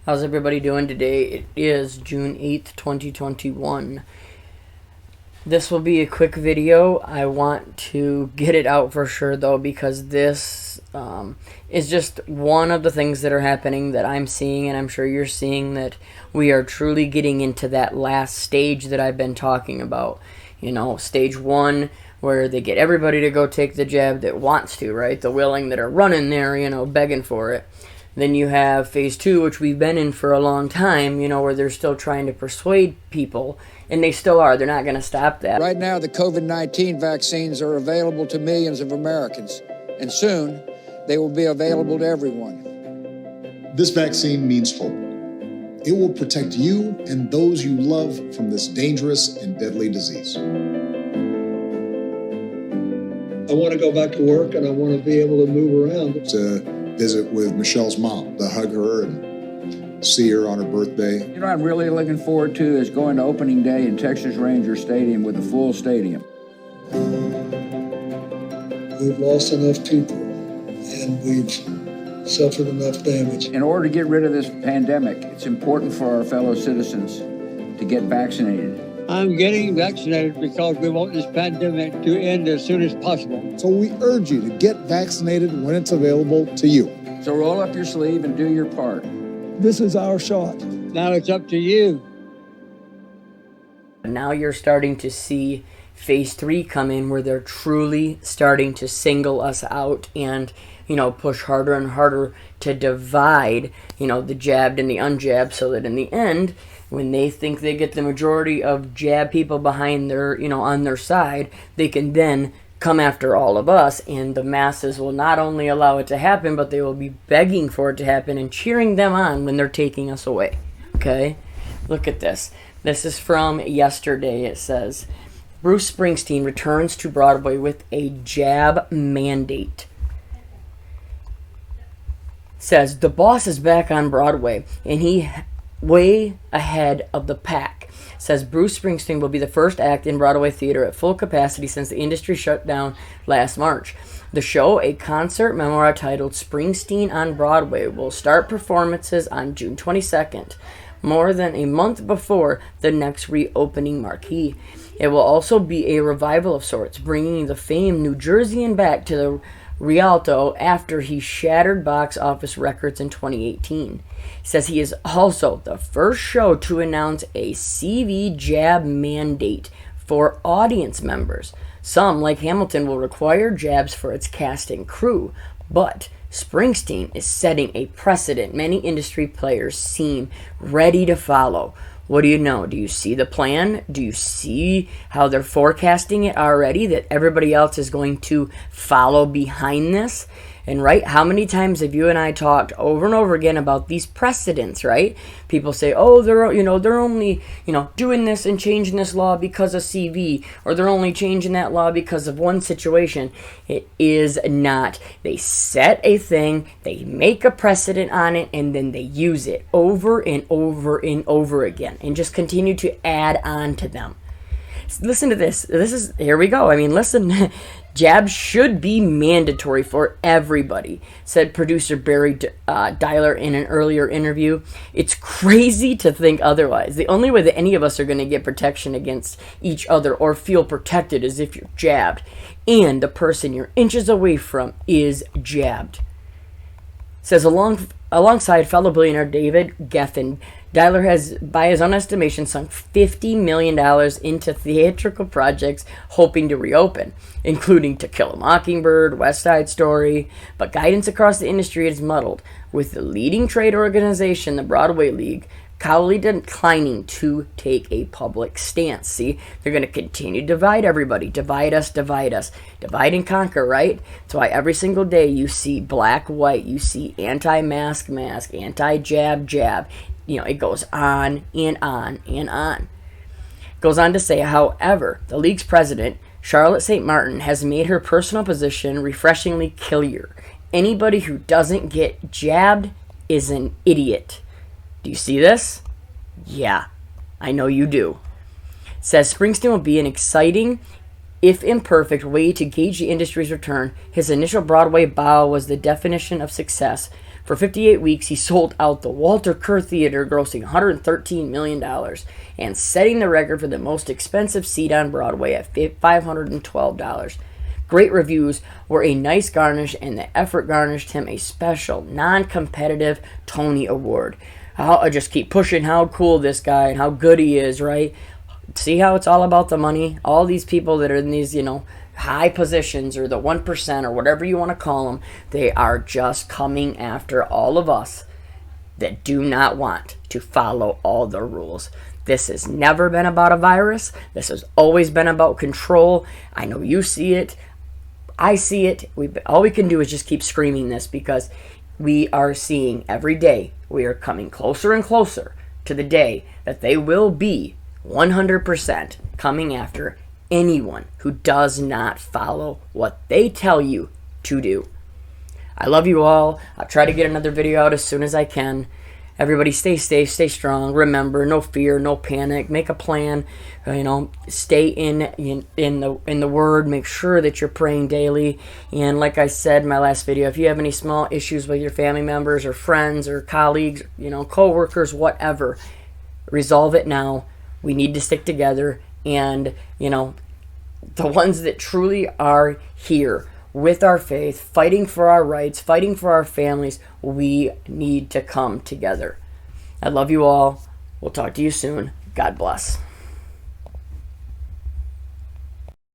How's everybody doing today? It is June 8th, 2021. This will be a quick video. I want to get it out for sure though, because this is just one of the things that are happening that I'm seeing, and I'm sure you're seeing, that we are truly getting into that last stage that I've been talking about. You know, stage one, where they get everybody to go take the jab that wants to, right? The willing that are running there, you know, begging for it. Then you have phase two, which we've been in for a long time, you know, where they're still trying to persuade people, and they still are. They're not going to stop that. Right now, the COVID-19 vaccines are available to millions of Americans, and soon they will be available to everyone. This vaccine means hope. It will protect you and those you love from this dangerous and deadly disease. I want to go back to work, and I want to be able to move around. To visit with Michelle's mom, to hug her and see her on her birthday. You know what I'm really looking forward to is going to opening day in Texas Ranger Stadium with a full stadium. We've lost enough people, and we've suffered enough damage. In order to get rid of this pandemic, it's important for our fellow citizens to get vaccinated. I'm getting vaccinated because we want this pandemic to end as soon as possible. So we urge you to get vaccinated when it's available to you. So roll up your sleeve and do your part. This is our shot. Now it's up to you. Now you're starting to see phase three come in, where they're truly starting to single us out and, you know, push harder and harder to divide, you know, the jabbed and the unjabbed, so that in the end, when they think they get the majority of jab people behind their, you know, on their side, they can then come after all of us, and the masses will not only allow it to happen, but they will be begging for it to happen and cheering them on when they're taking us away. Okay? Look at this. This is from yesterday. It says, Bruce Springsteen returns to Broadway with a jab mandate. Says, the boss is back on Broadway, and he way ahead of the pack. Says Bruce Springsteen will be the first act in Broadway theater at full capacity since the industry shut down last March. The show, a concert memoir titled Springsteen on Broadway, will start performances on June 22nd, more than a month before the next reopening marquee. It will also be a revival of sorts, bringing the famed New Jerseyan back to the Rialto after he shattered box office records in 2018. Says he is also the first show to announce a CV jab mandate for audience members. Some, like Hamilton, will require jabs for its cast and crew, but Springsteen is setting a precedent many industry players seem ready to follow. What do you know? Do you see the plan? Do you see how they're forecasting it already, that everybody else is going to follow behind this? And right, how many times have you and I talked over and over again about these precedents, right? People say, oh, they're only, doing this and changing this law because of CV, or they're only changing that law because of one situation. It is not. They set a thing, they make a precedent on it, and then they use it over and over and over again, and just continue to add on to them. Listen to this. Here we go. I mean, listen. Jabs should be mandatory for everybody, said producer Barry Dyler in an earlier interview. It's crazy to think otherwise. The only way that any of us are going to get protection against each other or feel protected is if you're jabbed, and the person you're inches away from is jabbed. Says alongside fellow billionaire David Geffen, Dyler has, by his own estimation, sunk $50 million into theatrical projects hoping to reopen, including To Kill a Mockingbird, West Side Story, but guidance across the industry is muddled, with the leading trade organization, the Broadway League, Cowley declining to take a public stance. See, they're going to continue to divide everybody. Divide us. Divide and conquer, right? That's why every single day you see black, white, you see anti-mask, mask, anti-jab, jab. It goes on and on and on. Goes on to say, however, the league's president, Charlotte St. Martin, has made her personal position refreshingly clear. Anybody who doesn't get jabbed is an idiot. Do you see this? Yeah, I know you do. Says Springsteen will be an exciting, if imperfect, way to gauge the industry's return. His initial Broadway bow was the definition of success, For 58 weeks, he sold out the Walter Kerr Theater, grossing $113 million and setting the record for the most expensive seat on Broadway at $512. Great reviews were a nice garnish, and the effort garnished him a special, non-competitive Tony Award. I just keep pushing how cool this guy and how good he is, right? See how it's all about the money? All these people that are in these, high positions, or the 1%, or whatever you want to call them, they are just coming after all of us that do not want to follow all the rules. This has never been about a virus. This has always been about control. I know you see it. I see it. All we can do is just keep screaming this, because we are seeing every day, we are coming closer and closer to the day that they will be 100% coming after anyone who does not follow what they tell you to do. I love you all. I'll try to get another video out as soon as I can. Everybody stay safe, stay strong. Remember, no fear, no panic. Make a plan. Stay in the Word. Make sure that you're praying daily. And like I said in my last video, if you have any small issues with your family members or friends or colleagues, co-workers, whatever, resolve it now. We need to stick together. And, the ones that truly are here with our faith, fighting for our rights, fighting for our families, we need to come together. I love you all. We'll talk to you soon. God bless.